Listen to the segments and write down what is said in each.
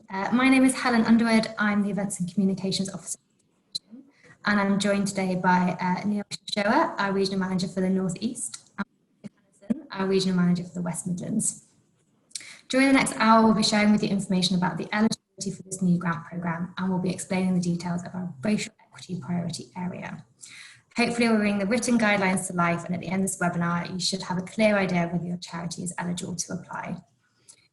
My name is Helen Underwood. I'm the Events and Communications Officer, and I'm joined today by Neil Shashoua, our Regional Manager for the North East, and Cunnison, our Regional Manager for the West Midlands. During the next hour, we'll be sharing with you information about the eligibility for this new grant programme, and we'll be explaining the details of our racial equity priority area. Hopefully we'll bring the written guidelines to life, and at the end of this webinar, you should have a clear idea of whether your charity is eligible to apply.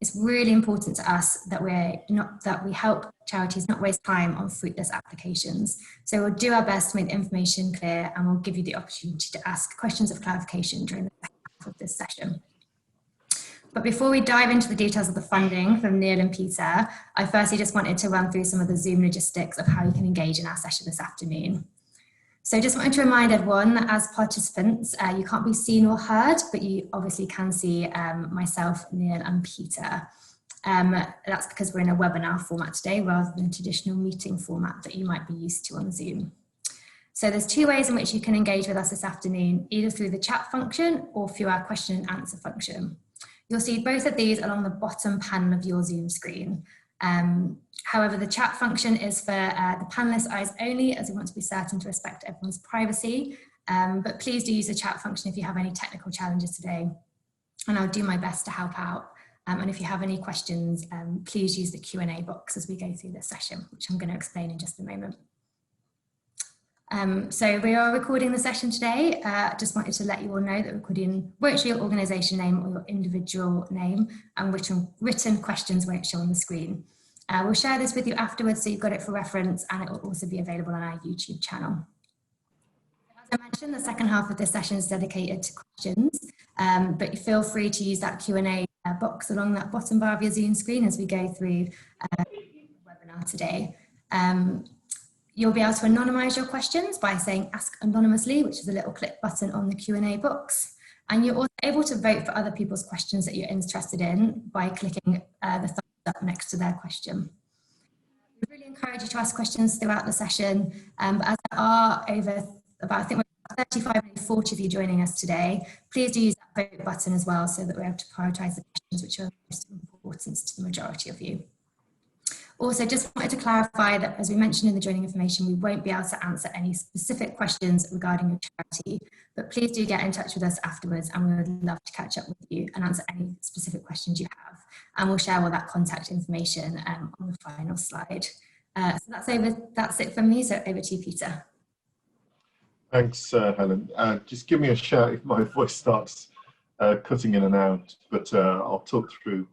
It's really important to us that we help charities not waste time on fruitless applications. So we'll do our best to make the information clear, and we'll give you the opportunity to ask questions of clarification during the second half of this session. But before we dive into the details of the funding from Neil and Peter, I firstly just wanted to run through some of the Zoom logistics of how you can engage in our session this afternoon. So just wanted to remind everyone that as participants, you can't be seen or heard, but you obviously can see myself, Neil and Peter. That's because we're in a webinar format today rather than a traditional meeting format that you might be used to on Zoom. So there's two ways in which you can engage with us this afternoon, either through the chat function or through our question and answer function. You'll see both of these along the bottom panel of your Zoom screen. However, the chat function is for the panelists' eyes only, as we want to be certain to respect everyone's privacy. But please do use the chat function if you have any technical challenges today, and I'll do my best to help out. And if you have any questions, please use the Q&A box as we go through this session, which I'm going to explain in just a moment. So we are recording the session today. Just wanted to let you all know that recording won't show your organisation name or your individual name, and written questions won't show on the screen. We'll share this with you afterwards so you've got it for reference, and it will also be available on our YouTube channel. As I mentioned, the second half of this session is dedicated to questions, but feel free to use that Q&A box along that bottom bar of your Zoom screen as we go through the webinar today. You'll be able to anonymise your questions by saying ask anonymously, which is a little click button on the Q&A box. And you're also able to vote for other people's questions that you're interested in by clicking the thumbs up next to their question. We really encourage you to ask questions throughout the session, but as there are over about, I think we're about 35 and 40 of you joining us today, please do use that vote button as well so that we're able to prioritise the questions which are of most importance to the majority of you. Also, just wanted to clarify that, as we mentioned in the joining information, we won't be able to answer any specific questions regarding your charity, but please do get in touch with us afterwards, and we would love to catch up with you and answer any specific questions you have. And we'll share all that contact information on the final slide. So that's it from me, so over to you, Peter. Thanks, Helen. Just give me a shout if my voice starts cutting in and out, but I'll talk through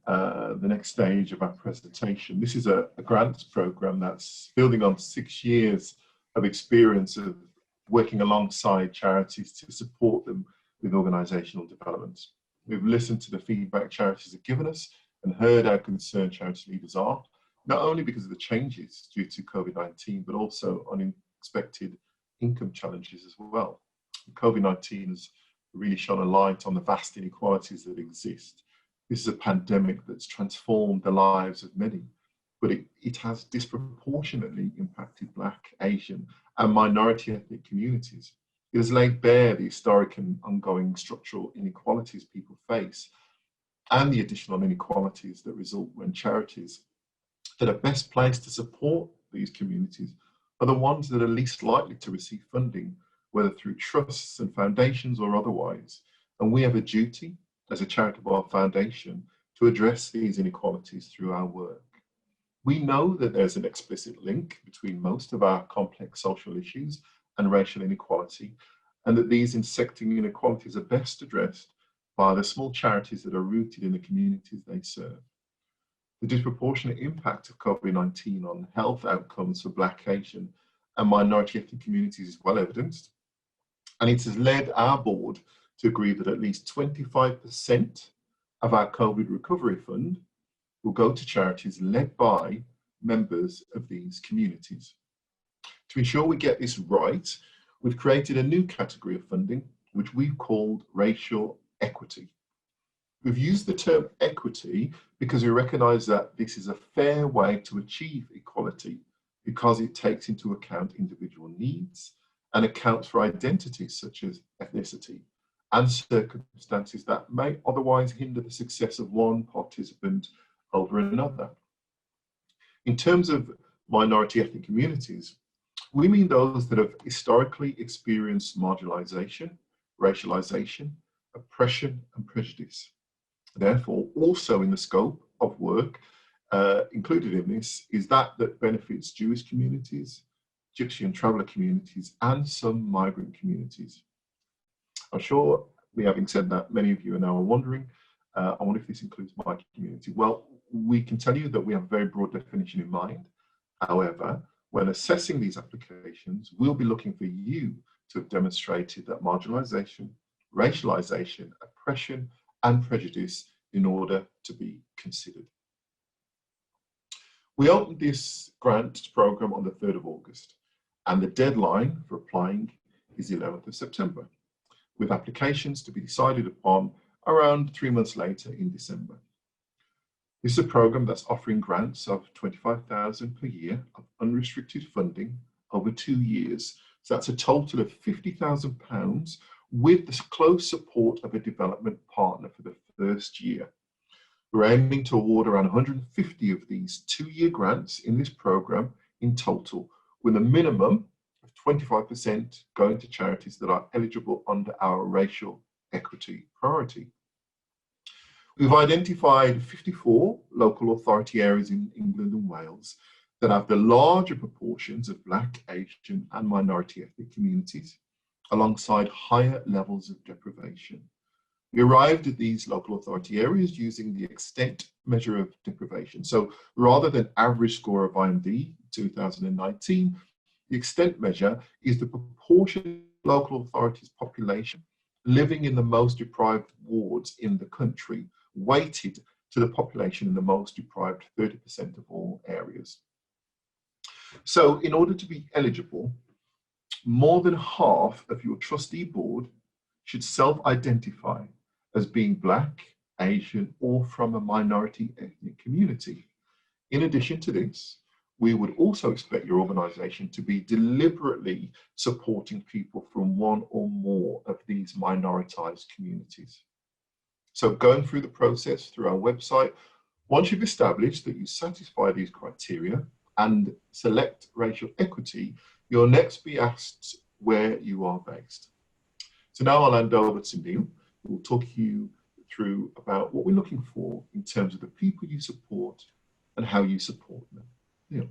the next stage of our presentation. This is a grants program that's building on 6 years of experience of working alongside charities to support them with organisational development. We've listened to the feedback charities have given us and heard how concerned charity leaders are, not only because of the changes due to COVID-19, but also unexpected income challenges as well. COVID-19 has really shone a light on the vast inequalities that exist. This is a pandemic that's transformed the lives of many, but it has disproportionately impacted Black, Asian and minority ethnic communities. It has laid bare the historic and ongoing structural inequalities people face and the additional inequalities that result when charities that are best placed to support these communities are the ones that are least likely to receive funding, whether through trusts and foundations or otherwise. And we have a duty as a charitable foundation to address these inequalities through our work. We know that there's an explicit link between most of our complex social issues and racial inequality, and that these intersecting inequalities are best addressed by the small charities that are rooted in the communities they serve. The disproportionate impact of COVID-19 on health outcomes for Black, Asian and minority ethnic communities is well evidenced, and it has led our board to agree that at least 25% of our COVID recovery fund will go to charities led by members of these communities. To ensure we get this right, we've created a new category of funding, which we've called racial equity. We've used the term equity because we recognise that this is a fair way to achieve equality, because it takes into account individual needs and accounts for identities such as ethnicity and circumstances that may otherwise hinder the success of one participant over another. In terms of minority ethnic communities, we mean those that have historically experienced marginalization, racialization, oppression, and prejudice. Therefore, also in the scope of work included in this is that benefits Jewish communities, Gypsy and traveller communities, and some migrant communities. I'm sure, having said that, many of you are now wondering, I wonder if this includes my community. Well, we can tell you that we have a very broad definition in mind. However, when assessing these applications, we'll be looking for you to have demonstrated that marginalisation, racialisation, oppression, and prejudice in order to be considered. We opened this grant programme on the 3rd of August, and the deadline for applying is the 11th of September, with applications to be decided upon around 3 months later in December. This is a programme that's offering grants of $25,000 per year of unrestricted funding over 2 years. So that's a total of £50,000 with the close support of a development partner for the first year. We're aiming to award around 150 of these 2-year grants in this programme in total, with a minimum of 25% going to charities that are eligible under our racial equity priority. We've identified 54 local authority areas in England and Wales that have the larger proportions of Black, Asian and minority ethnic communities, alongside higher levels of deprivation. We arrived at these local authority areas using the extent measure of deprivation. So rather than average score of IMD 2019, the extent measure is the proportion of local authorities' population living in the most deprived wards in the country, weighted to the population in the most deprived 30% of all areas. So in order to be eligible, more than half of your trustee board should self-identify as being Black, Asian, or from a minority ethnic community. In addition to this, we would also expect your organisation to be deliberately supporting people from one or more of these minoritised communities. So going through the process through our website, once you've established that you satisfy these criteria and select racial equity, you'll next be asked where you are based. So now I'll hand over to Neil, who will talk you through about what we're looking for in terms of the people you support and how you support them. Neil.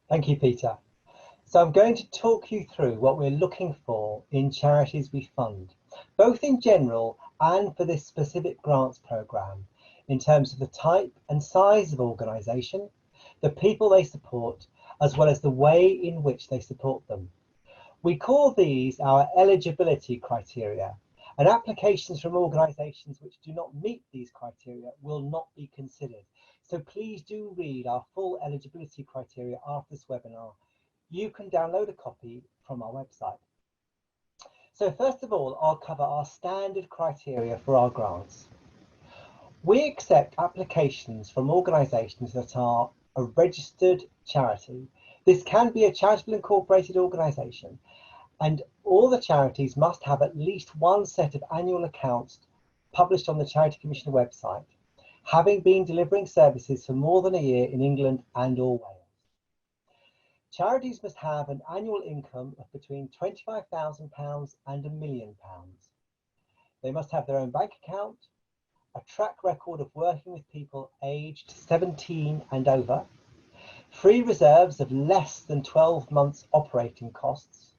Thank you, Peter. So I'm going to talk you through what we're looking for in charities we fund, both in general and for this specific grants programme, in terms of the type and size of organisation, the people they support, as well as the way in which they support them. We call these our eligibility criteria, and applications from organisations which do not meet these criteria will not be considered. So please do read our full eligibility criteria after this webinar. You can download a copy from our website. So first of all, I'll cover our standard criteria for our grants. We accept applications from organisations that are a registered charity. This can be a charitable incorporated organisation, and all the charities must have at least one set of annual accounts published on the Charity Commissioner website, having been delivering services for more than a year in England and or Wales. Charities must have an annual income of between £25,000 and £1 million. They must have their own bank account, a track record of working with people aged 17 and over, free reserves of less than 12 months operating costs,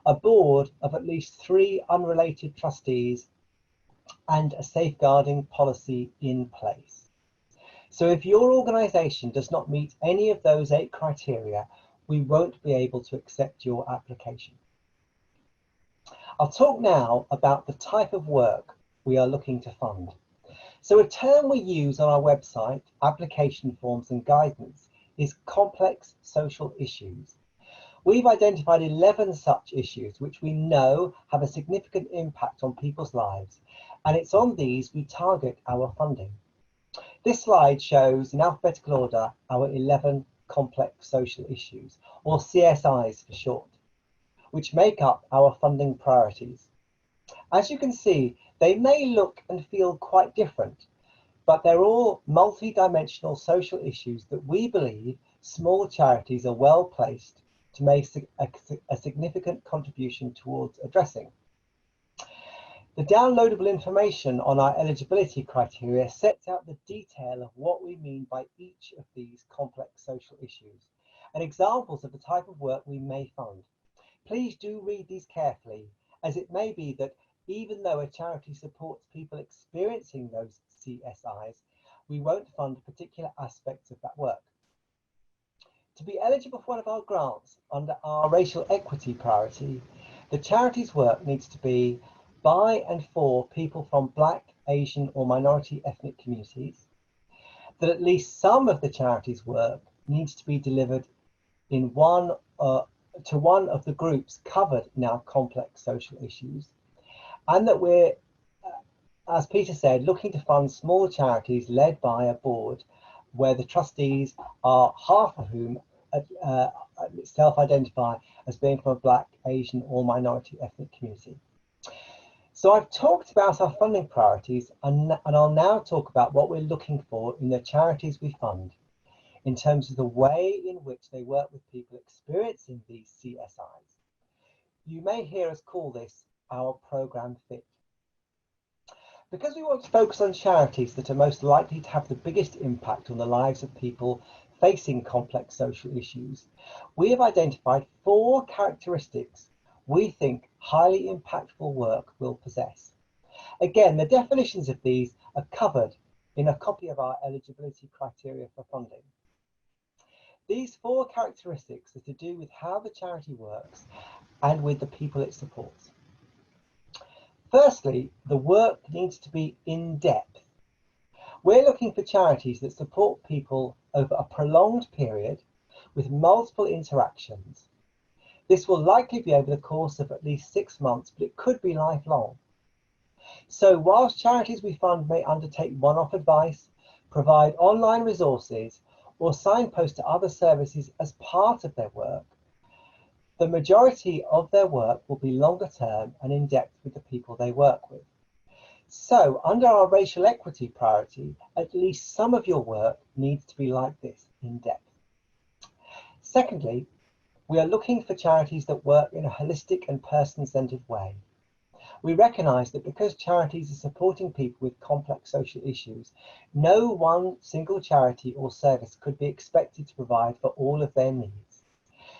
a board of at least 3 unrelated trustees, and a safeguarding policy in place. So if your organisation does not meet any of those 8 criteria, we won't be able to accept your application. I'll talk now about the type of work we are looking to fund. So a term we use on our website, application forms and guidance, is complex social issues. We've identified 11 such issues which we know have a significant impact on people's lives, and it's on these we target our funding. This slide shows in alphabetical order our 11 complex social issues, or CSIs for short, which make up our funding priorities. As you can see, they may look and feel quite different, but they're all multi-dimensional social issues that we believe small charities are well placed to make a significant contribution towards addressing. The downloadable information on our eligibility criteria sets out the detail of what we mean by each of these complex social issues and examples of the type of work we may fund. Please do read these carefully, as it may be that even though a charity supports people experiencing those CSIs, we won't fund particular aspects of that work. To be eligible for one of our grants under our racial equity priority, the charity's work needs to be by and for people from Black, Asian or minority ethnic communities, that at least some of the charity's work needs to be delivered in one of the groups covered in our complex social issues, and that we're, as Peter said, looking to fund small charities led by a board where the trustees are half of whom self-identify as being from a Black, Asian or minority ethnic community. So I've talked about our funding priorities, and I'll now talk about what we're looking for in the charities we fund in terms of the way in which they work with people experiencing these CSIs. You may hear us call this our program fit. Because we want to focus on charities that are most likely to have the biggest impact on the lives of people facing complex social issues, we have identified 4 characteristics we think highly impactful work will possess. Again, the definitions of these are covered in a copy of our eligibility criteria for funding. These 4 characteristics are to do with how the charity works and with the people it supports. Firstly, the work needs to be in depth. We're looking for charities that support people over a prolonged period with multiple interactions. This will likely be over the course of at least 6 months, but it could be lifelong. So whilst charities we fund may undertake one-off advice, provide online resources, or signpost to other services as part of their work, the majority of their work will be longer term and in depth with the people they work with. So under our racial equity priority, at least some of your work needs to be like this, in depth. Secondly, we are looking for charities that work in a holistic and person-centered way. We recognise that because charities are supporting people with complex social issues, no one single charity or service could be expected to provide for all of their needs.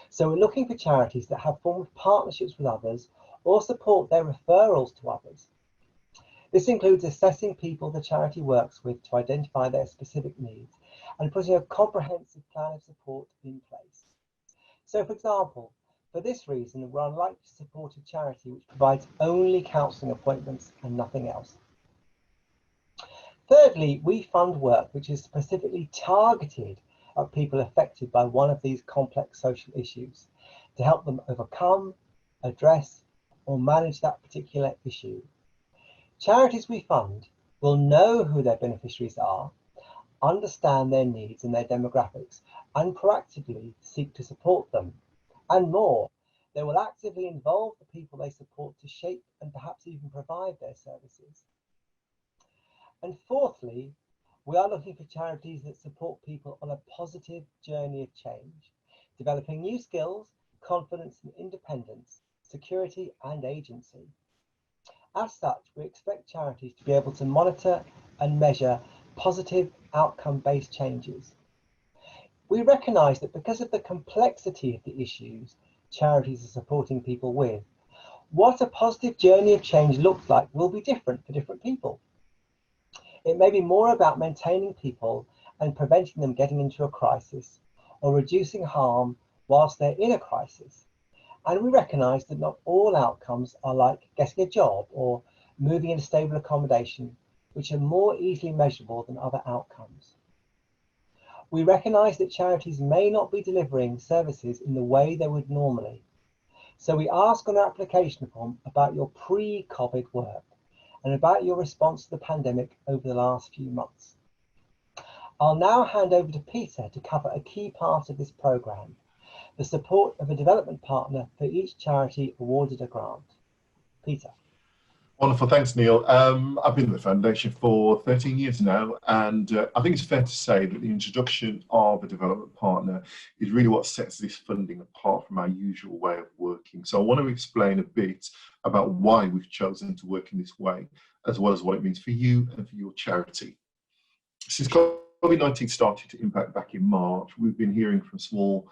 So we're looking for charities that have formed partnerships with others or support their referrals to others. This includes assessing people the charity works with to identify their specific needs and putting a comprehensive plan of support in place. So, for example, for this reason, we're unlikely to support a charity which provides only counselling appointments and nothing else. Thirdly, we fund work which is specifically targeted at people affected by one of these complex social issues to help them overcome, address, or manage that particular issue. Charities we fund will know who their beneficiaries are, understand their needs and their demographics, and proactively seek to support them. And more, they will actively involve the people they support to shape and perhaps even provide their services. And fourthly, we are looking for charities that support people on a positive journey of change, developing new skills, confidence and independence, security and agency. As such, we expect charities to be able to monitor and measure positive outcome-based changes. We recognise that because of the complexity of the issues charities are supporting people with, what a positive journey of change looks like will be different for different people. It may be more about maintaining people and preventing them getting into a crisis or reducing harm whilst they're in a crisis. And we recognise that not all outcomes are like getting a job or moving into stable accommodation, which are more easily measurable than other outcomes. We recognise that charities may not be delivering services in the way they would normally. So we ask on our application form about your pre-COVID work and about your response to the pandemic over the last few months. I'll now hand over to Peter to cover a key part of this programme, the support of a development partner for each charity awarded a grant. Peter. Wonderful, thanks Neil. I've been at the Foundation for 13 years now, and I think it's fair to say that the introduction of a development partner is really what sets this funding apart from our usual way of working. So I want to explain a bit about why we've chosen to work in this way, as well as what it means for you and for your charity. Since COVID-19 started to impact back in March, we've been hearing from small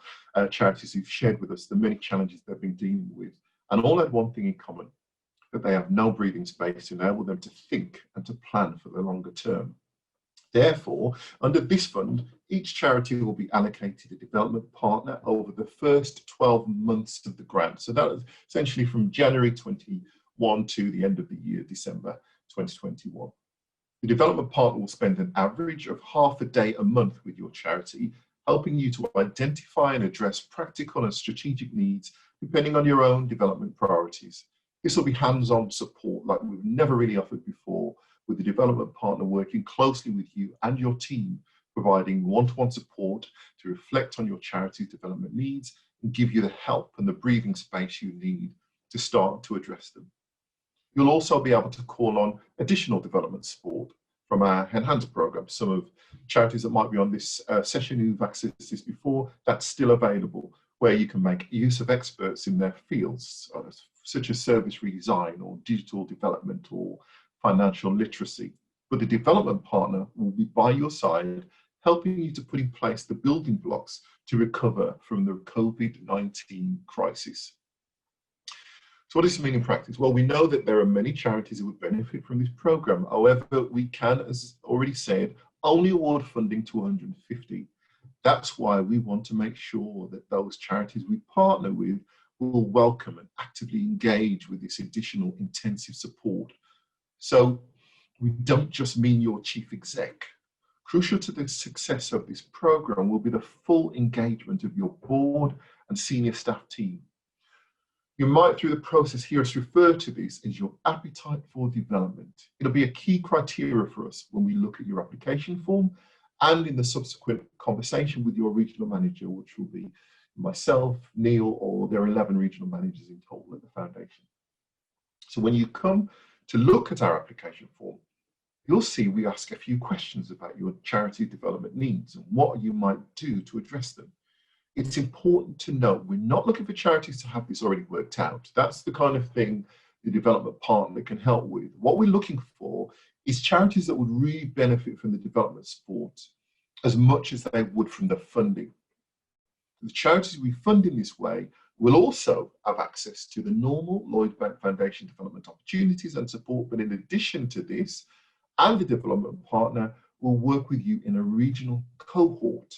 charities who've shared with us the many challenges they've been dealing with, and all had one thing in common: that they have no breathing space to enable them to think and to plan for the longer term. Therefore, under this fund, each charity will be allocated a development partner over the first 12 months of the grant. So that is essentially from January 21 to the end of the year, December 2021. The development partner will spend an average of half a day a month with your charity, helping you to identify and address practical and strategic needs depending on your own development priorities. This will be hands-on support like we've never really offered before, with the development partner working closely with you and your team, providing one-to-one support to reflect on your charity's development needs and give you the help and the breathing space you need to start to address them. You'll also be able to call on additional development support from our enhanced program. Some of charities that might be on this session who've accessed this before, that's still available, where you can make use of experts in their fields, such as service redesign or digital development or financial literacy. But the development partner will be by your side, helping you to put in place the building blocks to recover from the COVID-19 crisis. So what does this mean in practice? Well, we know that there are many charities who would benefit from this program. However, we can, as already said, only award funding to 150. That's why we want to make sure that those charities we partner with will welcome and actively engage with this additional intensive support. So we don't just mean your chief exec. Crucial to the success of this program will be the full engagement of your board and senior staff team. You might, through the process, hear us refer to this as your appetite for development. It'll be a key criteria for us when we look at your application form and in the subsequent conversation with your regional manager, which will be myself, Neil, or there are 11 regional managers in total at the Foundation. So when you come to look at our application form, you'll see we ask a few questions about your charity development needs and what you might do to address them. It's important to note we're not looking for charities to have this already worked out. That's the kind of thing the development partner can help with. What we're looking for is charities that would really benefit from the development support as much as they would from the funding. The charities we fund in this way will also have access to the normal Lloyds Bank Foundation development opportunities and support, but in addition to this, and the development partner will work with you in a regional cohort,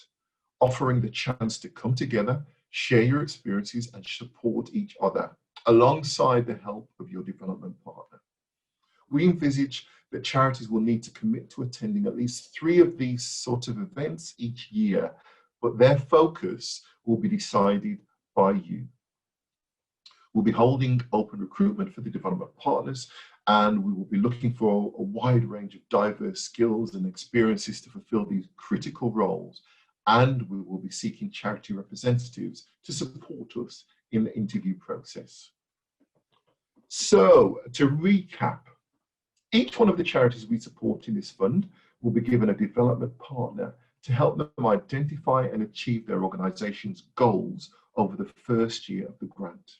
offering the chance to come together, share your experiences and support each other alongside the help of your development partner. We envisage that charities will need to commit to attending at least 3 of these sort of events each year, but their focus will be decided by you. We'll be holding open recruitment for the development partners, and we will be looking for a wide range of diverse skills and experiences to fulfill these critical roles, and we will be seeking charity representatives to support us in the interview process. So, to recap, each one of the charities we support in this fund will be given a development partner to help them identify and achieve their organisation's goals over the first year of the grant.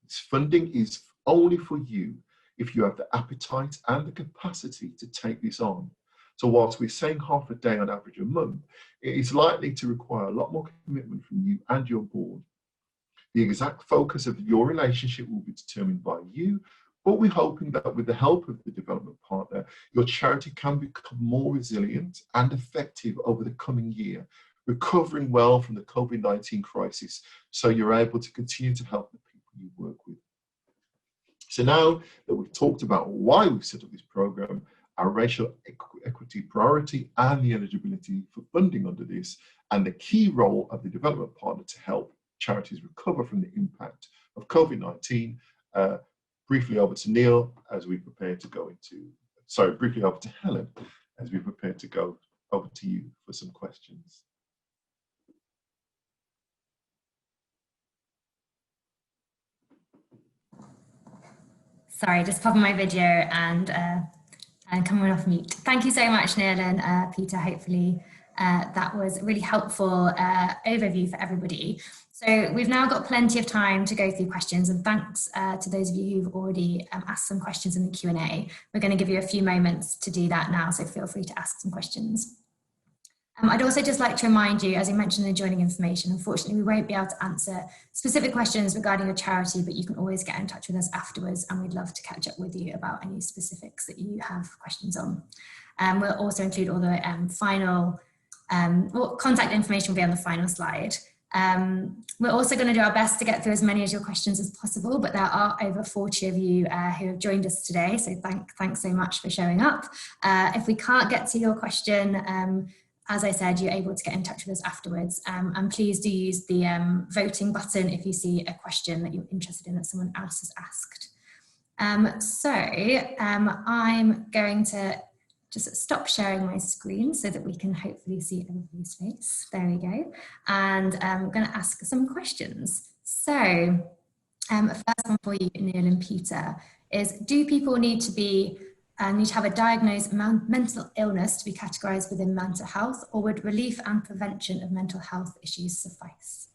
This funding is only for you if you have the appetite and the capacity to take this on. So whilst we're saying half a day on average a month, it is likely to require a lot more commitment from you and your board. The exact focus of your relationship will be determined by you, but we're hoping that with the help of the development partner, your charity can become more resilient and effective over the coming year, recovering well from the COVID-19 crisis, so you're able to continue to help the people you work with. So now that we've talked about why we've set up this program, our racial equity priority and the eligibility for funding under this, and the key role of the development partner to help charities recover from the impact of COVID-19, briefly over to Neil as we prepare to go into, briefly over to Helen as we prepare to go over to you for some questions. Sorry, just popping my video and coming off mute. Thank you so much, Neil and Peter. Hopefully that was a really helpful overview for everybody. So we've now got plenty of time to go through questions, and thanks to those of you who've already asked some questions in the Q&A. We're going to give you a few moments to do that now, so feel free to ask some questions. I'd also just like to remind you, as I mentioned in the joining information, unfortunately we won't be able to answer specific questions regarding your charity, but you can always get in touch with us afterwards, and we'd love to catch up with you about any specifics that you have questions on. We'll also include all the final contact information will be on the final slide. We're also going to do our best to get through as many of your questions as possible, but there are over 40 of you who have joined us today, so thanks so much for showing up. If we can't get to your question, as I said, you're able to get in touch with us afterwards, and please do use the voting button if you see a question that you're interested in that someone else has asked. I'm going to just stop sharing my screen so that we can hopefully see everybody's face. There we go. And I'm going to ask some questions. So first one for you, Neil and Peter, is do people need to have a diagnosed mental illness to be categorised within mental health, or would relief and prevention of mental health issues suffice?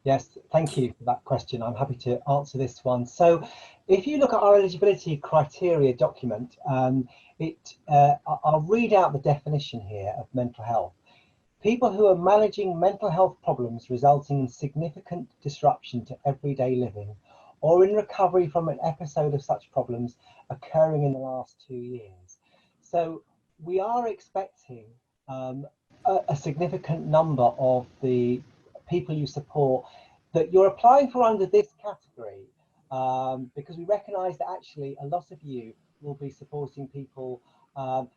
Yes, thank you for that question. I'm happy to answer this one. So if you look at our eligibility criteria document, I'll read out the definition here of mental health. People who are managing mental health problems resulting in significant disruption to everyday living, or in recovery from an episode of such problems occurring in the last 2 years. So we are expecting a significant number of the people you support that you're applying for under this category, because we recognise that actually a lot of you will be supporting people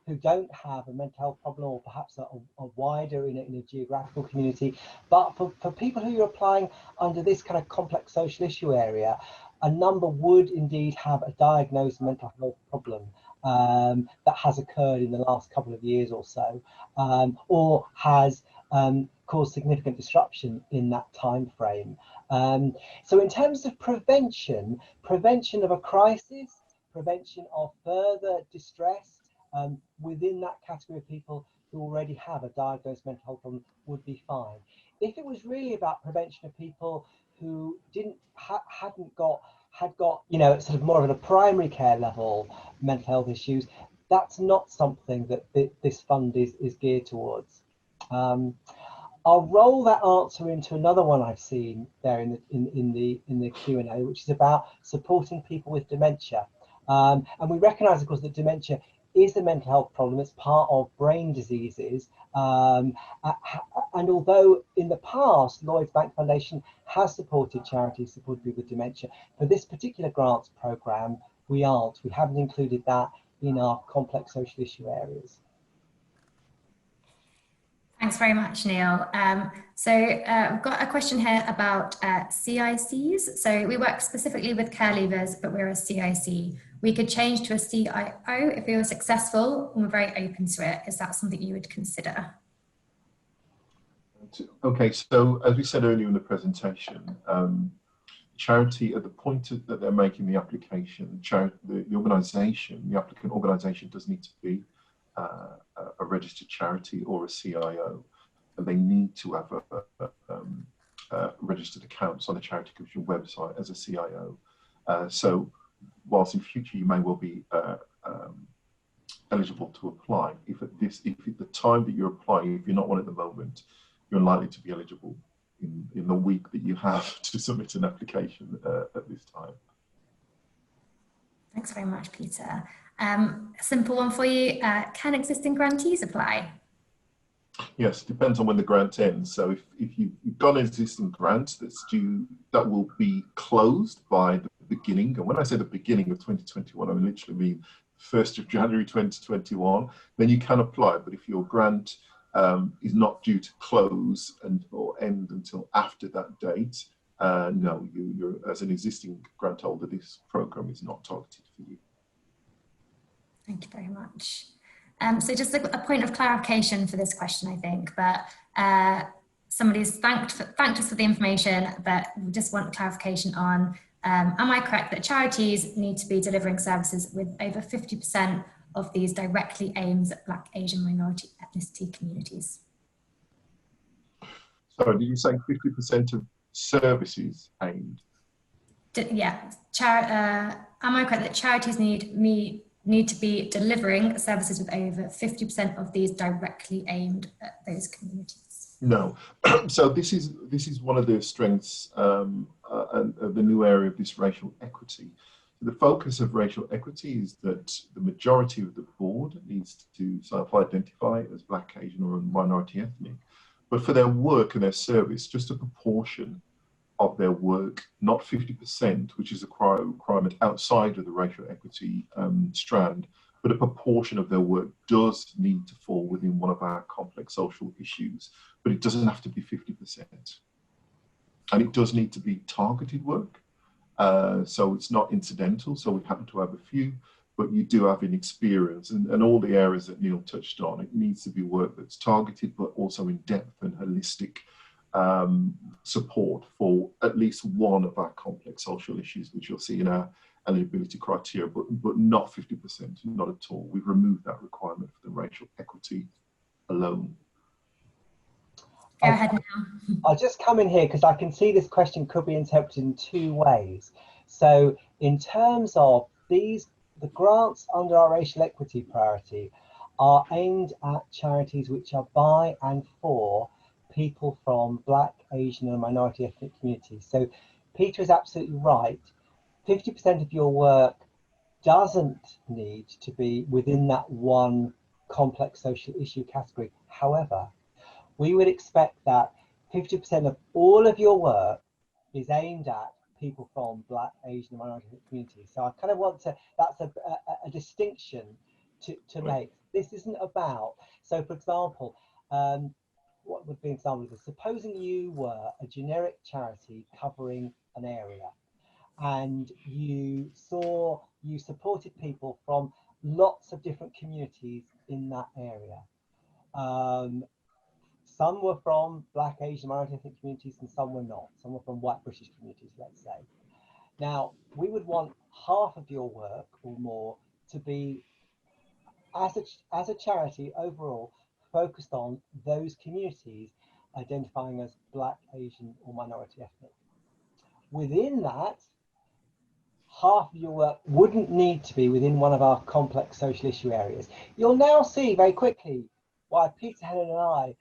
who don't have a mental health problem, or perhaps a wider in a geographical community. But for people who you're applying under this kind of complex social issue area, a number would indeed have a diagnosed mental health problem that has occurred in the last couple of years or so, or has caused significant disruption in that time frame. So in terms of prevention of a crisis, prevention of further distress within that category of people who already have a diagnosed mental health problem would be fine. If it was really about prevention of people who had got, you know, sort of more of a primary care level mental health issues, that's not something that this fund is geared towards. I'll roll that answer into another one I've seen there in the Q&A, which is about supporting people with dementia. And we recognise, of course, that dementia is a mental health problem. It's part of brain diseases. And although in the past, Lloyds Bank Foundation has supported charities supporting people with dementia, for this particular grants programme, we aren't. We haven't included that in our complex social issue areas. Thanks very much, Neil. We've got a question here about CICs. So we work specifically with care leavers, but we're a CIC. We could change to a CIO if we were successful, and we're very open to it. Is that something you would consider? Okay, so as we said earlier in the presentation, charity at the point that they're making the application, the organisation, the applicant organisation does need to be a registered charity or a CIO, and they need to have a registered accounts on the Charity Commission website as a CIO. So whilst in future you may well be eligible to apply, if at the time that you're applying, if you're not one at the moment, you're unlikely to be eligible in the week that you have to submit an application at this time. Thanks very much, Peter. A simple one for you. Can existing grantees apply? Yes, it depends on when the grant ends. So if you've got an existing grant that's due, that will be closed by the beginning. And when I say the beginning of 2021, I literally mean 1st of January 2021, then you can apply. But if your grant is not due to close or end until after that date, no, you're as an existing grant holder, this programme is not targeted for you. Thank you very much. So just a point of clarification for this question, I think, but somebody's thanked us for the information, but we just want clarification on Am I correct that charities need to be delivering services with over 50% of these directly aimed at Black, Asian, minority ethnicity communities? Sorry, did you say 50% of services aimed? Yeah. Am I correct that charities need to be delivering services with over 50% of these directly aimed at those communities? No. So this is one of the strengths of the new area of this racial equity. The focus of racial equity is that the majority of the board needs to self-identify as Black, Asian, or minority ethnic, but for their work and their service, just a proportion of their work, not 50%, which is a requirement outside of the racial equity strand, but a proportion of their work does need to fall within one of our complex social issues, but it doesn't have to be 50%. And it does need to be targeted work. So it's not incidental. So we happen to have a few, but you do have an experience, and all the areas that Neil touched on, it needs to be work that's targeted, but also in depth and holistic support for at least one of our complex social issues, which you'll see in our eligibility criteria, but not 50%, not at all. We've removed that requirement for the racial equity alone. Go ahead now. I'll just come in here because I can see this question could be interpreted in two ways. So in terms of the grants under our racial equity priority are aimed at charities which are by and for people from Black, Asian and minority ethnic communities. So Peter is absolutely right. 50% of your work doesn't need to be within that one complex social issue category. However, we would expect that 50% of all of your work is aimed at people from Black, Asian, and minority communities. So I kind of want to, that's a distinction to make. This isn't about, so for example, what would be an example of this? Supposing you were a generic charity covering an area and you supported people from lots of different communities in that area. Some were from Black, Asian, minority ethnic communities and some were not. Some were from white British communities, let's say. Now, we would want half of your work or more to be, as a charity overall, focused on those communities identifying as Black, Asian or minority ethnic. Within that, half of your work wouldn't need to be within one of our complex social issue areas. You'll now see very quickly why Peter, Helen and I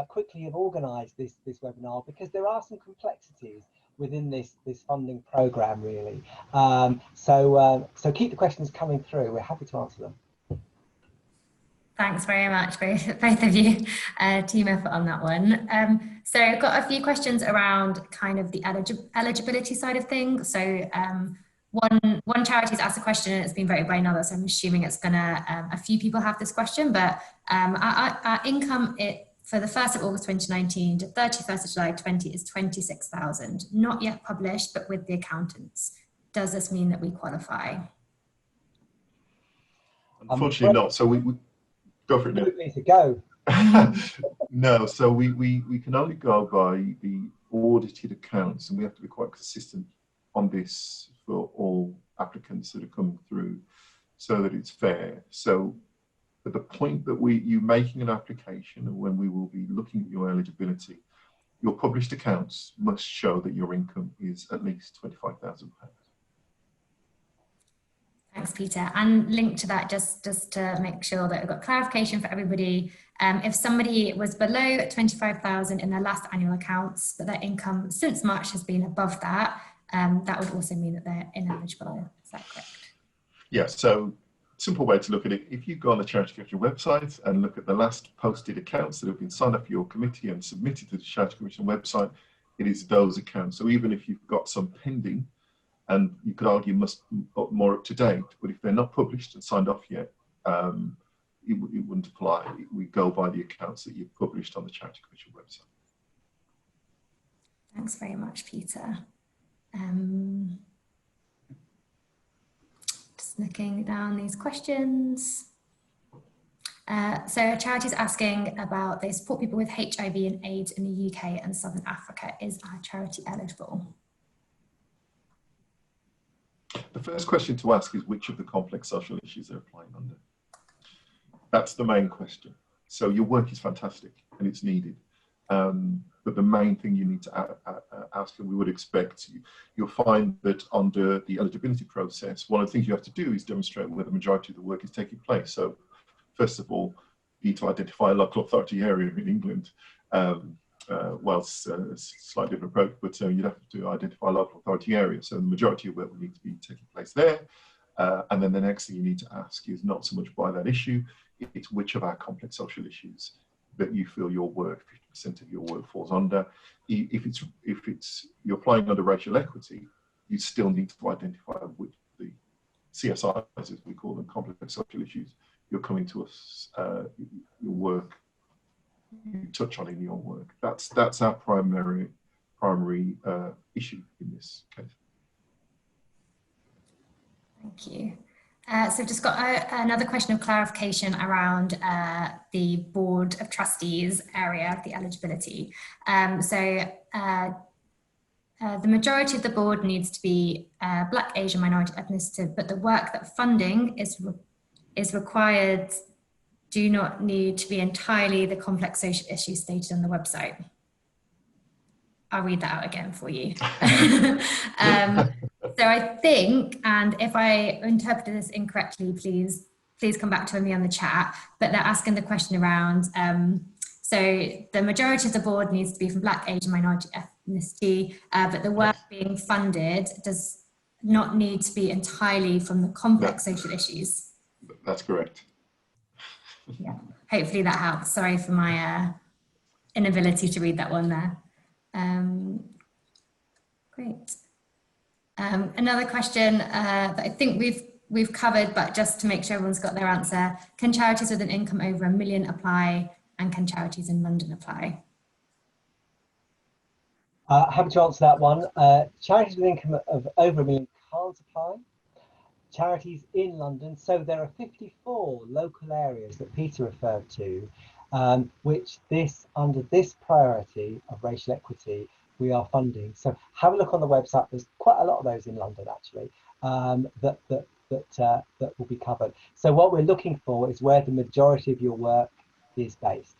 quickly have organised this webinar, because there are some complexities within this funding programme really. So keep the questions coming through. We're happy to answer them. Thanks very much, both of you. Team effort on that one. So I've got a few questions around kind of the eligibility side of things. So one charity has asked a question and it's been voted by another, so I'm assuming it's gonna, a few people have this question, but our income for the 1st of August 2019 to 31st of July 20 is 26,000, not yet published, but with the accountants. Does this mean that we qualify? Unfortunately not. So we go for it now. To go. No, so we can only go by the audited accounts, and we have to be quite consistent on this for all applicants that are coming through so that it's fair. So at the point that you making an application and when we will be looking at your eligibility, your published accounts must show that your income is at least £25,000. Thanks, Peter. And linked to that, just to make sure that we've got clarification for everybody, if somebody was below 25,000 in their last annual accounts, but their income since March has been above that, that would also mean that they're ineligible. Is that correct? Yeah, so simple way to look at it, if you go on the Charity Commission website and look at the last posted accounts that have been signed up for your committee and submitted to the Charity Commission website, it is those accounts. So even if you've got some pending, and you could argue must be more up to date, but if they're not published and signed off yet, it wouldn't apply. We go by the accounts that you've published on the Charity Commission website. Thanks very much, Peter. Just looking down these questions. So a charity is asking about, they support people with HIV and AIDS in the UK and Southern Africa. Is our charity eligible? The first question to ask is which of the complex social issues they're applying under. That's the main question. So your work is fantastic and it's needed. But the main thing you need to ask, and we would expect, you'll find that under the eligibility process, one of the things you have to do is demonstrate where the majority of the work is taking place. So first of all, you need to identify a local authority area in England. Whilst it's a slightly different approach, but you'd have to identify a local authority area. So the majority of work will need to be taking place there. And then the next thing you need to ask is not so much by that issue, it's which of our complex social issues that you feel your work, 50% of your work falls under. If it's you're applying under racial equity, you still need to identify which the CSIs, as we call them, complex social issues, you're coming to us, your work, you touch on in your work. That's our primary issue in this case. Thank you. So I've just got another question of clarification around the Board of Trustees area of the eligibility. The majority of the board needs to be Black, Asian, minority, ethnicity, but the work that funding is required do not need to be entirely the complex social issues stated on the website. I'll read that out again for you. So I think, and if I interpreted this incorrectly, please come back to me on the chat, but they're asking the question around, so the majority of the board needs to be from Black, Asian, minority, ethnicity, but the work being funded does not need to be entirely from the complex social issues. That's correct. Yeah, hopefully that helps. Sorry for my inability to read that one there. Great. Another question that I think we've covered, but just to make sure everyone's got their answer, can charities with an income over $1 million apply, and can charities in London apply? Happy to answer that one. Charities with income of over $1 million can't apply. Charities in London, so there are 54 local areas that Peter referred to, which under this priority of racial equity, we are funding. So have a look on the website. There's quite a lot of those in London actually that will be covered. So what we're looking for is where the majority of your work is based.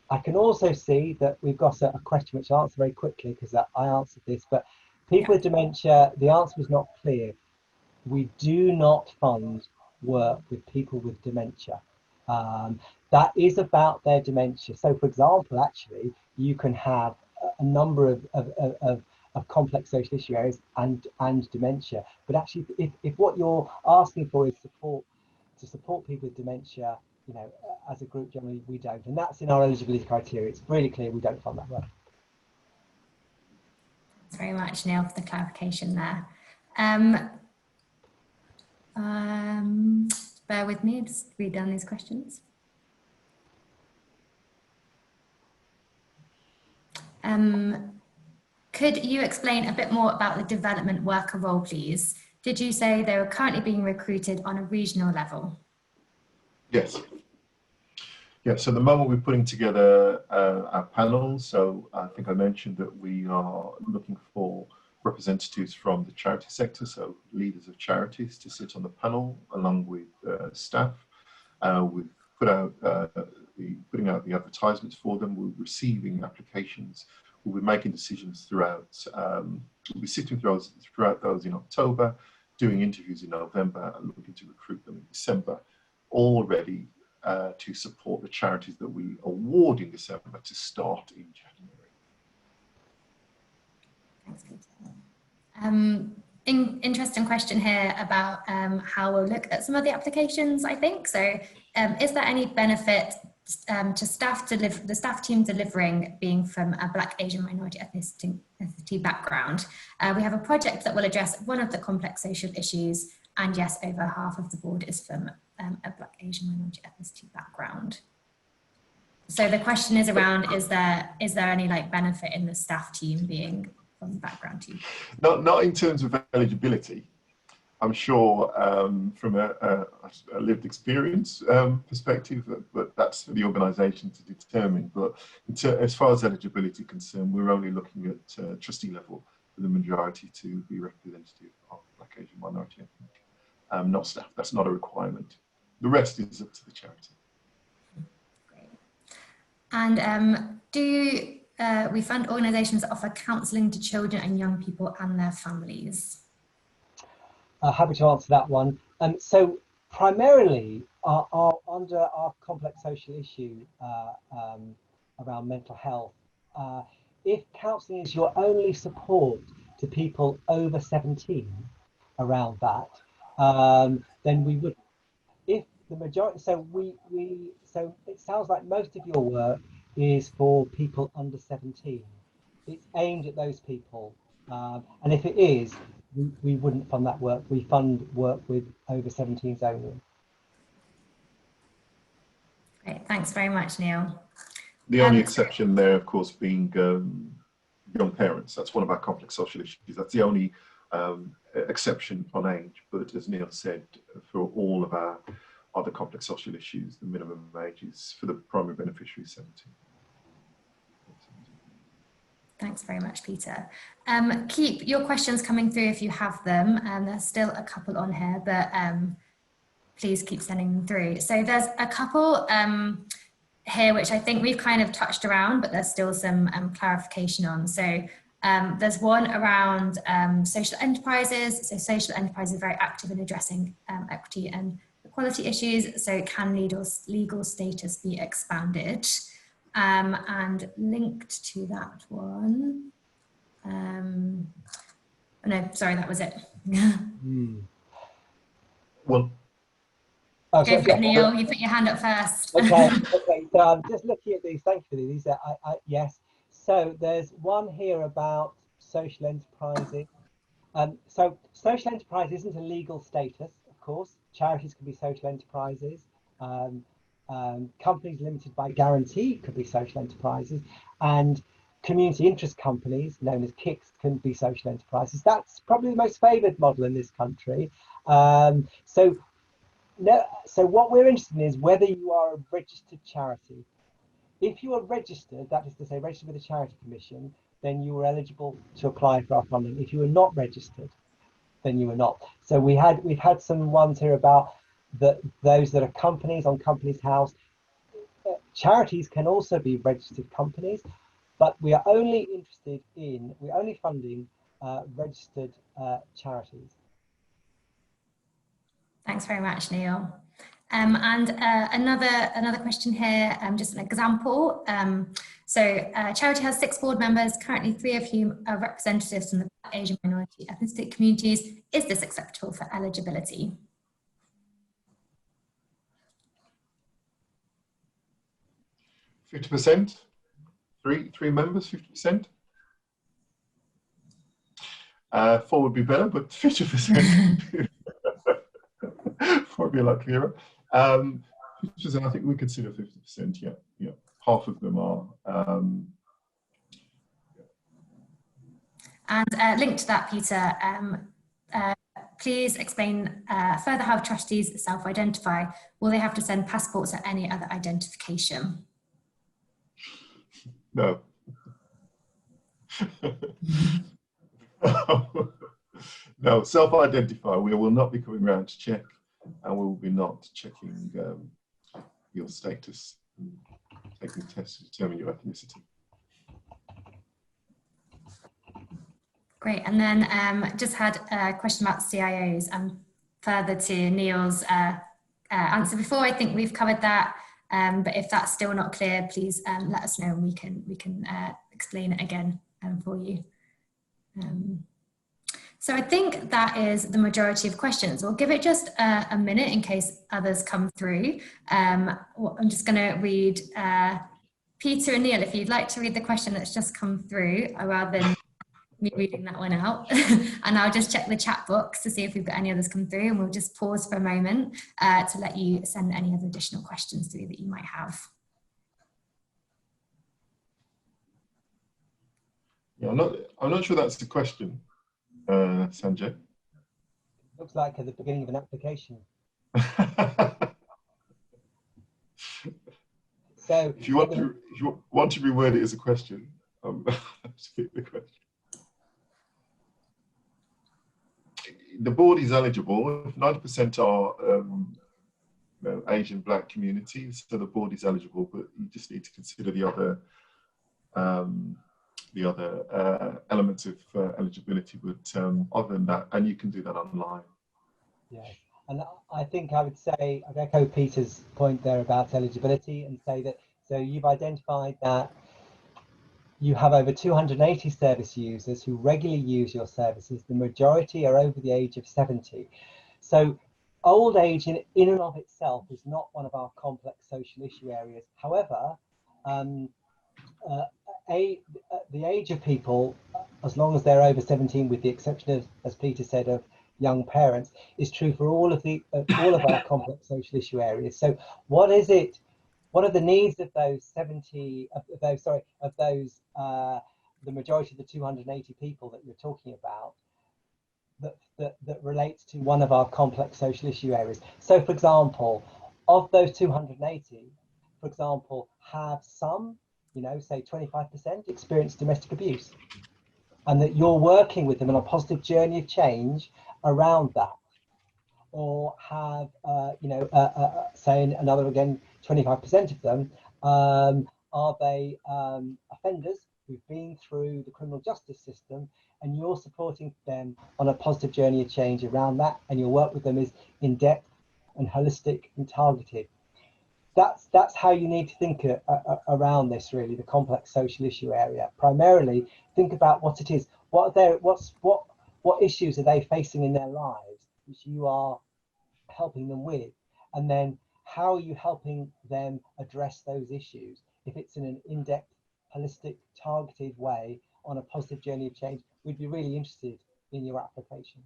I can also see that we've got a question which I'll answer very quickly because I answered this, but people with dementia, the answer was not clear. We do not fund work with people with dementia. That is about their dementia. So for example, actually, you can have a number of complex social issue areas and dementia. But actually, if what you're asking for is to support people with dementia, you know, as a group, generally we don't. And that's in our eligibility criteria. It's really clear we don't fund that work. Thanks very much, Neil, for the clarification there. Bear with me, just read down these questions. Could you explain a bit more about the development worker role, please? Did you say they were currently being recruited on a regional level? Yes. Yeah, so at the moment we're putting together our panel. So I think I mentioned that we are looking for representatives from the charity sector, so leaders of charities to sit on the panel along with staff. We've putting out the advertisements for them. We're receiving applications. We'll be making decisions throughout. We'll be sitting throughout those in October, doing interviews in November, and looking to recruit them in December, all ready to support the charities that we award in December to start in January. Thanks, Peter. Interesting question here about how we'll look at some of the applications, I think. So is there any benefit to the staff team delivering being from a Black, Asian, minority ethnicity background? We have a project that will address one of the complex social issues, and yes, over half of the board is from a Black, Asian, minority ethnicity background. So the question is around, is there any benefit in the staff team being from the background too? Not in terms of eligibility. I'm sure from a lived experience perspective, but that's for the organisation to determine. But as far as eligibility is concerned, we're only looking at trustee level for the majority to be representative of Black, Asian, minority ethnic, not staff. That's not a requirement. The rest is up to the charity. Great. And do we fund organisations that offer counselling to children and young people and their families? Happy to answer that one. So primarily, under our complex social issue around mental health, if counselling is your only support to people over 17 around that, then we wouldn't. If the majority, so it sounds like most of your work is for people under 17. It's aimed at those people, and if it is, we wouldn't fund that work. We fund work with over 17s only. Great, thanks very much, Neil. The only exception there, of course, being young parents. That's one of our complex social issues. That's the only exception on age. But as Neil said, for all of our other complex social issues, the minimum age is for the primary beneficiary 17. Thanks very much, Peter. Keep your questions coming through if you have them. There's still a couple on here, but please keep sending them through. So there's a couple here which I think we've kind of touched around, but there's still some clarification on. So there's one around social enterprises. So social enterprises are very active in addressing equity and equality issues. So can legal status be expanded? And linked to that one, no, sorry, that was it. Well, oh, go for it, Neil. You put your hand up first. Okay, so I'm just looking at these. Thank you for these. Yes. So there's one here about social enterprises. So social enterprise isn't a legal status, of course. Charities can be social enterprises. Companies limited by guarantee could be social enterprises, and community interest companies, known as KICs, can be social enterprises. That's probably the most favoured model in this country. So what we're interested in is whether you are a registered charity. If you are registered, that is to say registered with the Charity Commission, then you are eligible to apply for our funding. If you are not registered, then you are not. So we've had some ones here about those that are companies on Companies House. Charities can also be registered companies, but we are only we're only funding registered charities. Thanks very much, Neil. And another question here, just an example. Charity has 6 board members, currently 3 of whom are representatives from the Asian minority ethnic communities. Is this acceptable for eligibility? %? Three members, 50%? 4 would be better, but 50%. 4 would be a lot clearer. 50%, I think we consider 50%, yeah. Half of them are. And linked to that, Peter, please explain further how trustees self-identify. Will they have to send passports or any other identification? No. No, self-identify. We will not be coming around to check, and we will be not checking your status and taking tests to determine your ethnicity. Great, and then just had a question about CIOs and further to Neil's answer before. I think we've covered that, but if that's still not clear, please let us know and we can explain it again for you. So I think that is the majority of questions. We'll give it just a minute in case others come through. I'm just going to read Peter and Neil, if you'd like to read the question that's just come through, rather than me reading that one out. And I'll just check the chat box to see if we've got any others come through, and we'll just pause for a moment to let you send any other additional questions through that you might have. Yeah, I'm not sure that's the question, Sanjay. Looks like at the beginning of an application. So if you want to reword it as a question, skip the question. the board is eligible if 90% are Asian Black communities, so the board is eligible, but you just need to consider the other elements of eligibility. But other than that, and you can do that online. Yes, and I think I would say, I'd echo Peter's point there about eligibility and say that, so you've identified that you have over 280 service users who regularly use your services. The majority are over the age of 70. So old age in and of itself is not one of our complex social issue areas. However, the age of people, as long as they're over 17, with the exception of, as Peter said, of young parents, is true for all of our complex social issue areas. So what is it? What are the needs of those 70? The majority of the 280 people that you're talking about that relates to one of our complex social issue areas? So, for example, of those 280, for example, have some, say 25% experience domestic abuse, and that you're working with them on a positive journey of change around that, or have say another, again, 25% of them are they offenders who've been through the criminal justice system, and you're supporting them on a positive journey of change around that, and your work with them is in depth and holistic and targeted. That's how you need to think around this, really, the complex social issue area. Primarily, think about what it is, what issues are they facing in their lives, which you are helping them with, and then how are you helping them address those issues? If it's in an in-depth, holistic, targeted way on a positive journey of change, we'd be really interested in your application.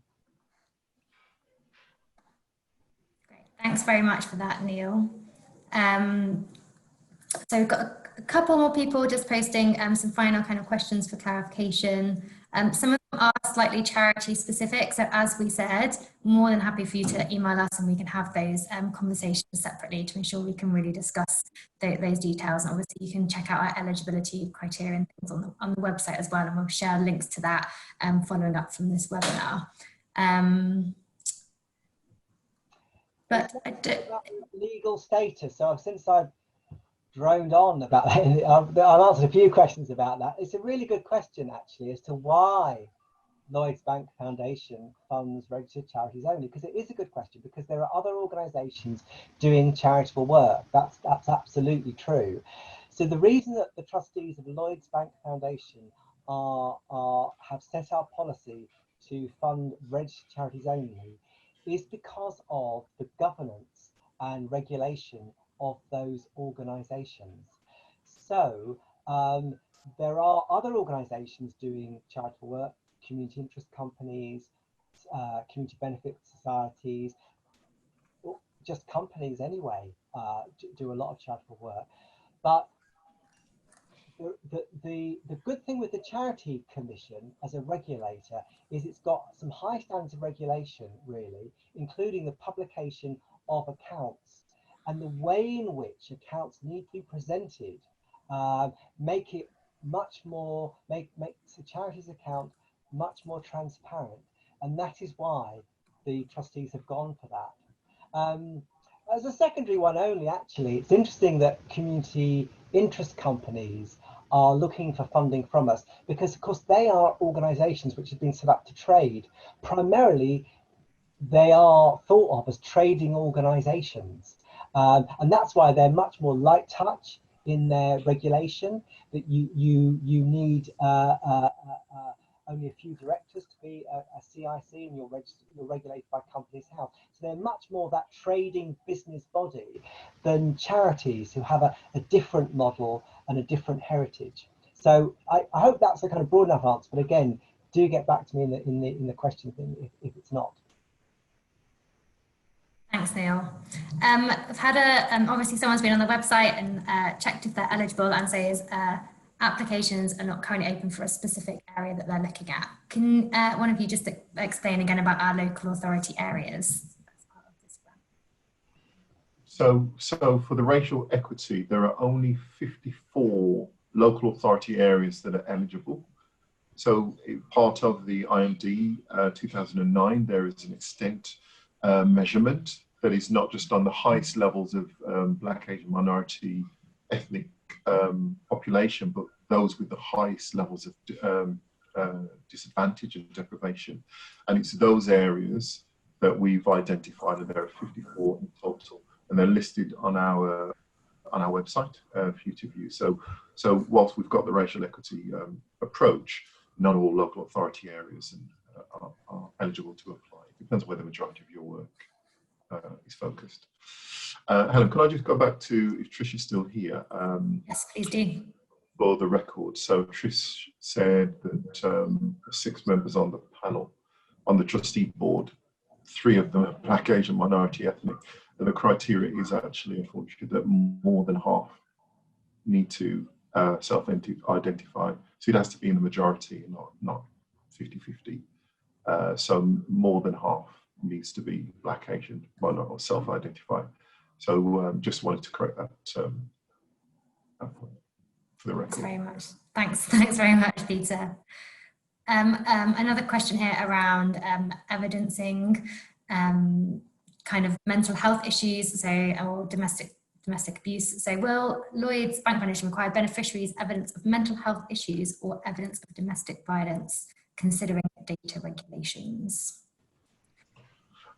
Great, thanks very much for that, Neil. So we've got a couple more people just posting some final kind of questions for clarification. Some of them are slightly charity specific. So as we said, more than happy for you to email us and we can have those conversations separately to ensure we can really discuss those details. And obviously you can check out our eligibility criteria and things on the website as well. And we'll share links to that following up from this webinar. But legal status. So since I've droned on about that, I've answered a few questions about that. It's a really good question, actually, as to why Lloyds Bank Foundation funds registered charities only, because it is a good question, because there are other organisations doing charitable work. That's absolutely true. So the reason that the trustees of Lloyds Bank Foundation have set our policy to fund registered charities only is because of the governance and regulation of those organisations. So there are other organisations doing charitable work, community interest companies, community benefit societies, or just companies anyway, do a lot of charitable work. But the good thing with the Charity Commission as a regulator is it's got some high standards of regulation, really, including the publication of accounts and the way in which accounts need to be presented, make it much more, makes the charity's account much more transparent. And that is why the trustees have gone for that. As a secondary one only, actually, it's interesting that community interest companies are looking for funding from us, because of course they are organisations which have been set up to trade. Primarily, they are thought of as trading organisations. And that's why they're much more light touch in their regulation, that you need only a few directors to be a CIC, and you're regulated by Companies House. So they're much more that trading business body than charities, who have a different model and a different heritage. So I hope that's a kind of broad enough answer, but again, do get back to me in the question thing if it's not. Thanks, Neil. I've had obviously someone's been on the website and checked if they're eligible, and says applications are not currently open for a specific area that they're looking at. Can one of you just explain again about our local authority areas? So for the racial equity, there are only 54 local authority areas that are eligible. So part of the IMD 2009, there is an extent measurement that is not just on the highest levels of Black, Asian, minority, ethnic population, but those with the highest levels of disadvantage and deprivation. And it's those areas that we've identified, and there are 54 in total, and they're listed on our website for you to view. So whilst we've got the racial equity approach, not all local authority areas are eligible to apply. It depends on where the majority of your work is focused. Helen, can I just go back to, if Trish is still here? Yes, please do. For the record. So Trish said that 6 members on the panel, on the trustee board, 3 of them are Black, Asian, minority, ethnic, and the criteria is actually, unfortunately, that more than half need to self-identify. So it has to be in the majority, not 50-50. So more than half needs to be Black, Asian, minority, or self-identify. So just wanted to correct that point for the record. Thanks very much. Thanks very much, Peter. Another question here around evidencing kind of mental health issues, or domestic abuse. So will Lloyds Bank Foundation require beneficiaries evidence of mental health issues or evidence of domestic violence, considering data regulations?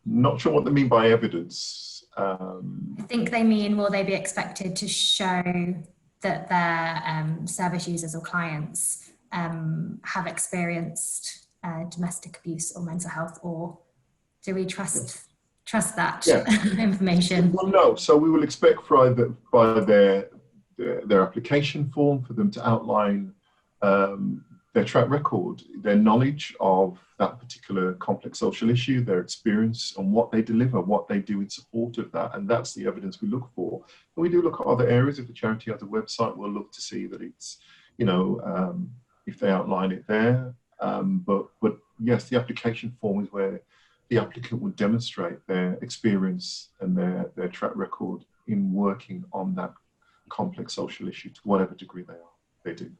Not sure what they mean by evidence. I think they mean, will they be expected to show that their service users or clients have experienced domestic abuse or mental health, or do we trust that information? Well, no. So we will expect by their application form for them to outline their track record, their knowledge of that particular complex social issue, their experience, and what they deliver, what they do in support of that. And that's the evidence we look for. And we do look at other areas. If the charity has a website, we'll look to see that it's, if they outline it there. But yes, the application form is where the applicant would demonstrate their experience and their track record in working on that complex social issue to whatever degree they do.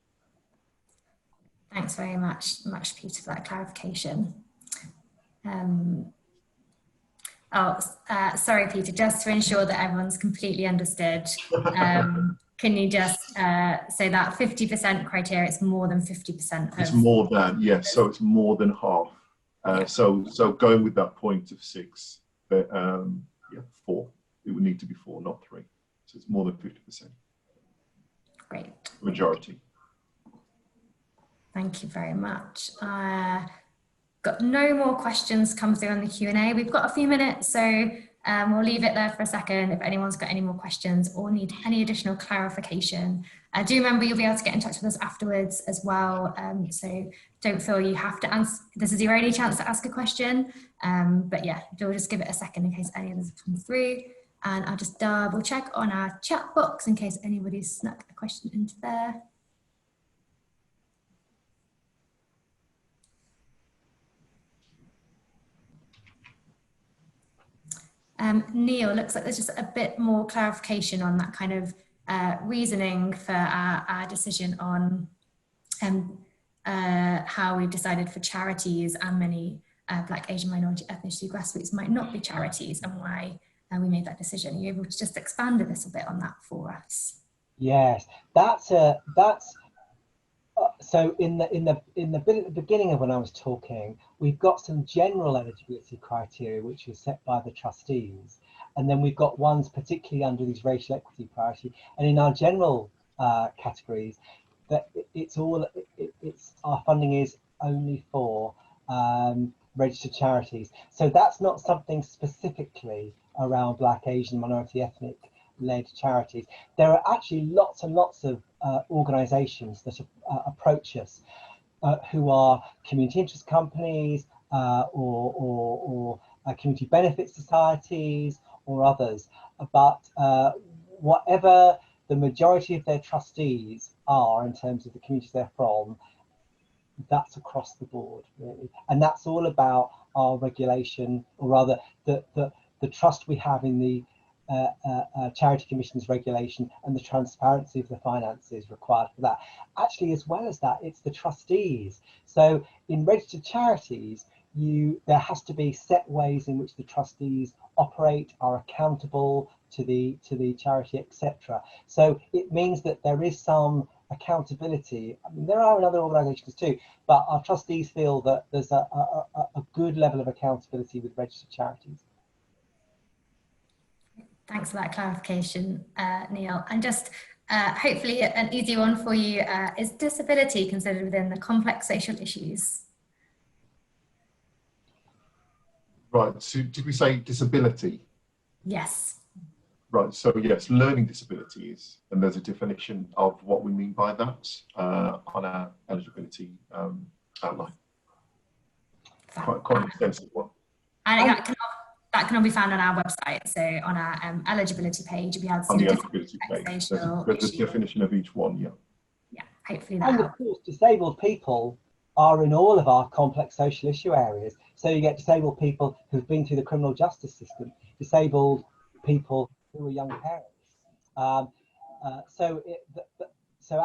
Thanks very much, Peter, for that clarification. Sorry, Peter, just to ensure that everyone's completely understood, can you just say that 50% criteria, it's more than 50%? It's more than, yes, so it's more than half. So going with that point of 6, 4. It would need to be 4, not 3. So it's more than 50%. Great. Majority. Thank you very much. Got no more questions come through on the Q&A. We've got a few minutes, so we'll leave it there for a second if anyone's got any more questions or need any additional clarification. Do remember you'll be able to get in touch with us afterwards as well, so don't feel you have to answer. This is your only chance to ask a question, but yeah, we'll just give it a second in case any others come through, and I'll just double check on our chat box in case anybody's snuck a question into there. Neil, looks like there's just a bit more clarification on that kind of reasoning for our decision on how we've decided for charities and many Black, Asian, minority, ethnicity grassroots might not be charities, and why we made that decision. Are you able to just expand a little bit on that for us? Yes, so in the bit at the beginning of when I was talking, we've got some general eligibility criteria which is set by the trustees, and then we've got ones particularly under these racial equity priority. And in our general categories, that our funding is only for registered charities. So that's not something specifically around Black, Asian, minority, ethnic led charities. There are actually lots and lots of organisations that approach us who are community interest companies or community benefit societies or others, but whatever the majority of their trustees are in terms of the communities they're from, that's across the board really. And that's all about our regulation, or rather the trust we have in the Charity Commission's regulation and the transparency of the finances required for that. Actually, as well as that, it's the trustees. So in registered charities, there has to be set ways in which the trustees operate, are accountable to the charity, etc. So it means that there is some accountability. I mean, there are in other organisations too, but our trustees feel that there's a good level of accountability with registered charities. Thanks for that clarification, Neil. And just hopefully an easy one for you, is disability considered within the complex social issues? Right, so did we say disability? Yes. Right, so yes, learning disabilities, and there's a definition of what we mean by that on our eligibility outline. Quite an extensive one. And that can all be found on our website. So on our eligibility page, we have on the eligibility page, there's a definition of each one, yeah. Yeah, hopefully that helps. And of course, disabled people are in all of our complex social issue areas. So you get disabled people who've been through the criminal justice system, disabled people who are young parents. So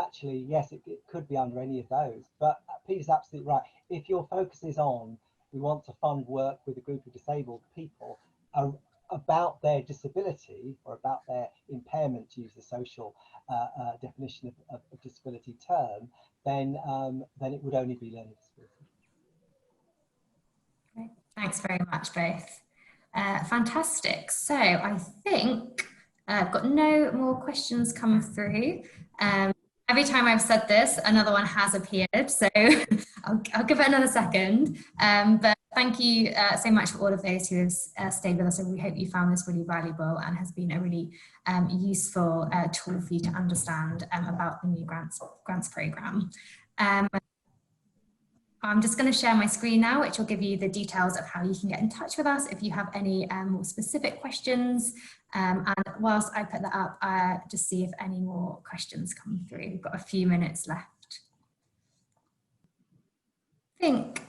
actually, yes, it could be under any of those. But Peter's absolutely right. If your focus is on, we want to fund work with a group of disabled people about their disability or about their impairment, to use the social definition of disability term, then it would only be learning disability. Great. Thanks very much, both. Fantastic. So I think I've got no more questions come through. Every time I've said this, another one has appeared, so I'll give it another second. But thank you so much for all of those who have stayed with us, and we hope you found this really valuable and has been a really useful tool for you to understand about the new grants programme. I'm just going to share my screen now, which will give you the details of how you can get in touch with us if you have any more specific questions. And whilst I put that up, just see if any more questions come through. We've got a few minutes left. I think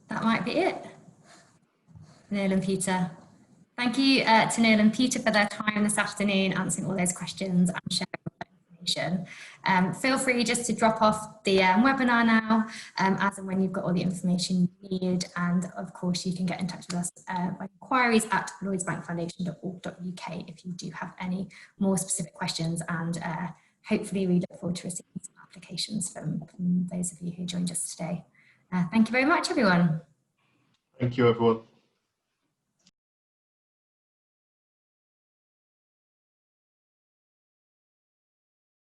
that might be it. Neil and Peter. Thank you to Neil and Peter for their time this afternoon, answering all those questions and sharing information. Feel free just to drop off the webinar now, as and when you've got all the information you need. And of course, you can get in touch with us by inquiries at lloydsbankfoundation.org.uk if you do have any more specific questions. And hopefully we look forward to receiving some applications from those of you who joined us today. Thank you very much, everyone. Thank you, everyone.